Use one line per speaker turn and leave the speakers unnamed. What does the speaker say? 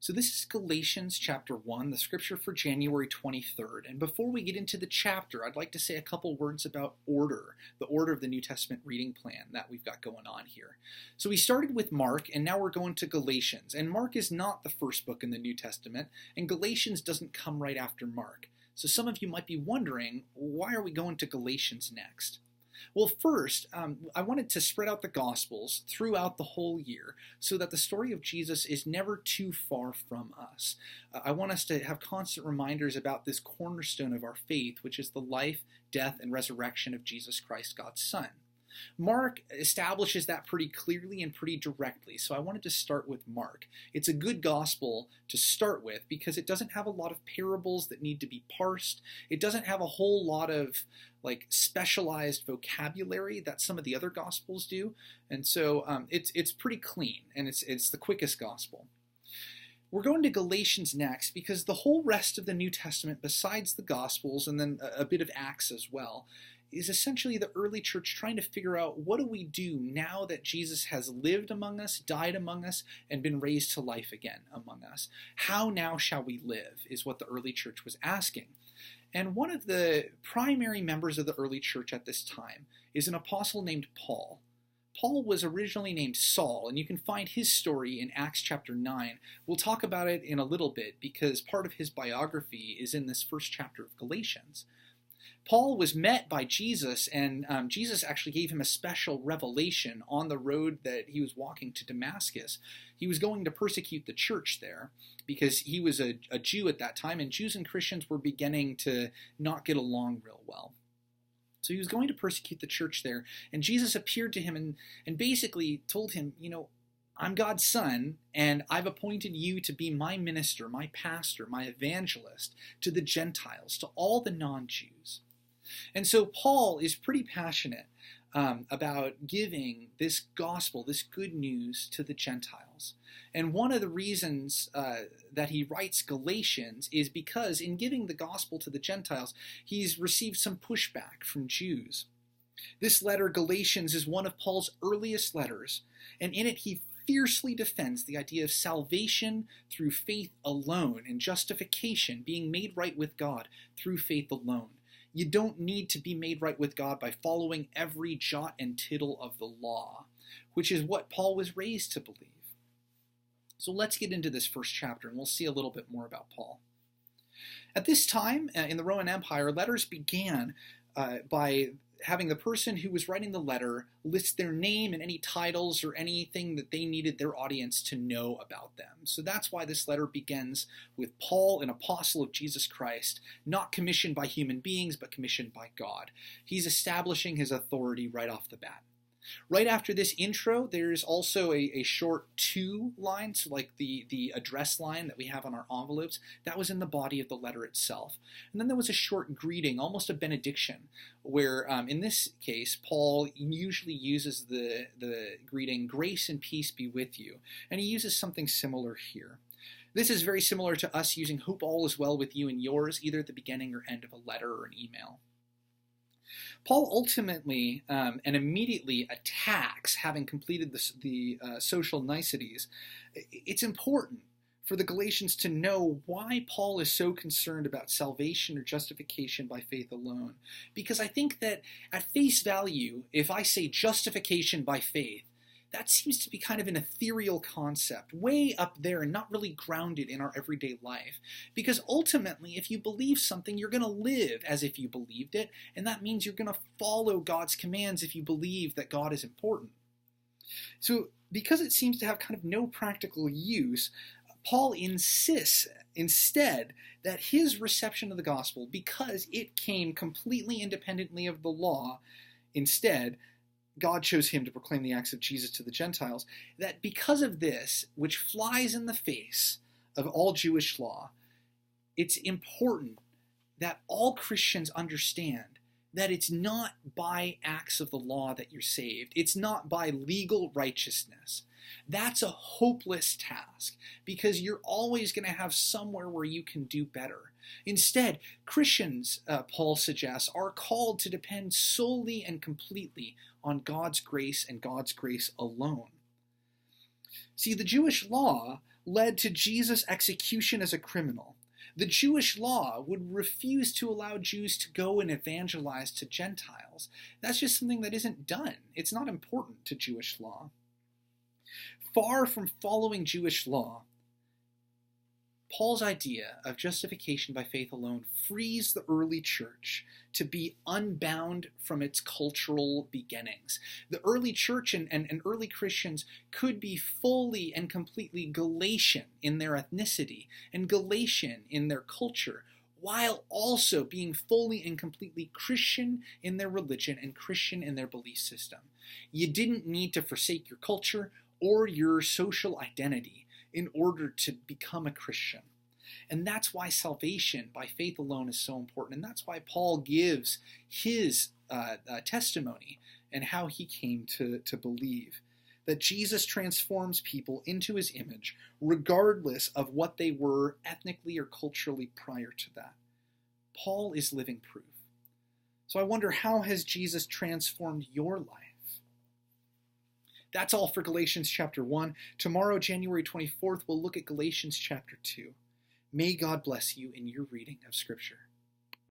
So this is Galatians chapter 1, the scripture for January 23rd. And before we get into the chapter, I'd like to say a couple words about order, the order of the New Testament reading plan that we've got going on here. So we started with Mark, and now we're going to Galatians. And Mark is not the first book in the New Testament, and Galatians doesn't come right after Mark. So some of you might be wondering, why are we going to Galatians next? Well, first, I wanted to spread out the Gospels throughout the whole year so that the story of Jesus is never too far from us. I want us to have constant reminders about this cornerstone of our faith, which is the life, death, and resurrection of Jesus Christ, God's Son. Mark establishes that pretty clearly and pretty directly, so I wanted to start with Mark. It's a good gospel to start with because it doesn't have a lot of parables that need to be parsed. It doesn't have a whole lot of specialized vocabulary that some of the other gospels do, and so it's pretty clean, and it's the quickest gospel. We're going to Galatians next because the whole rest of the New Testament, besides the Gospels and then a bit of Acts as well, is essentially the early church trying to figure out, what do we do now that Jesus has lived among us, died among us, and been raised to life again among us? How now shall we live is what the early church was asking. And one of the primary members of the early church at this time is an apostle named Paul. Paul was originally named Saul, and you can find his story in Acts chapter 9. We'll talk about it in a little bit because part of his biography is in this first chapter of Galatians. Paul was met by Jesus, and Jesus actually gave him a special revelation on the road that he was walking to Damascus. He was going to persecute the church there because he was a Jew at that time, and Jews and Christians were beginning to not get along real well. So he was going to persecute the church there, and Jesus appeared to him and basically told him, I'm God's son, and I've appointed you to be my minister, my pastor, my evangelist to the Gentiles, to all the non-Jews. And so Paul is pretty passionate about giving this gospel, this good news to the Gentiles. And one of the reasons that he writes Galatians is because in giving the gospel to the Gentiles, he's received some pushback from Jews. This letter, Galatians, is one of Paul's earliest letters, and in it he fiercely defends the idea of salvation through faith alone and justification, being made right with God through faith alone. You don't need to be made right with God by following every jot and tittle of the law, which is what Paul was raised to believe. So let's get into this first chapter, and we'll see a little bit more about Paul. At this time in the Roman Empire, letters began by having the person who was writing the letter list their name and any titles or anything that they needed their audience to know about them. So that's why this letter begins with Paul, an apostle of Jesus Christ, not commissioned by human beings, but commissioned by God. He's establishing his authority right off the bat. Right after this intro, there's also a short to line, so like the address line that we have on our envelopes. That was in the body of the letter itself. And then there was a short greeting, almost a benediction, where in this case, Paul usually uses the greeting, "Grace and peace be with you." And he uses something similar here. This is very similar to us using "Hope all is well with you and yours," either at the beginning or end of a letter or an email. Paul ultimately and immediately attacks, having completed the social niceties. It's important for the Galatians to know why Paul is so concerned about salvation or justification by faith alone. Because I think that at face value, if I say justification by faith, that seems to be kind of an ethereal concept, way up there and not really grounded in our everyday life. Because ultimately, if you believe something, you're going to live as if you believed it, and that means you're going to follow God's commands if you believe that God is important. So because it seems to have kind of no practical use, Paul insists instead that his reception of the gospel, because it came completely independently of the law, instead, God chose him to proclaim the acts of Jesus to the Gentiles, that because of this, which flies in the face of all Jewish law, it's important that all Christians understand that it's not by acts of the law that you're saved. It's not by legal righteousness. That's a hopeless task because you're always going to have somewhere where you can do better. Instead, Christians, Paul suggests, are called to depend solely and completely on God's grace and God's grace alone. See, the Jewish law led to Jesus' execution as a criminal. The Jewish law would refuse to allow Jews to go and evangelize to Gentiles. That's just something that isn't done. It's not important to Jewish law. Far from following Jewish law, Paul's idea of justification by faith alone frees the early church to be unbound from its cultural beginnings. The early church and early Christians could be fully and completely Galatian in their ethnicity and Galatian in their culture, while also being fully and completely Christian in their religion and Christian in their belief system. You didn't need to forsake your culture or your social identity in order to become a Christian. And that's why salvation by faith alone is so important. And that's why Paul gives his testimony and how he came to believe that Jesus transforms people into his image regardless of what they were ethnically or culturally prior to that. Paul is living proof. So I wonder, how has Jesus transformed your life? That's all for Galatians chapter 1. Tomorrow, January 24th, we'll look at Galatians chapter 2. May God bless you in your reading of Scripture.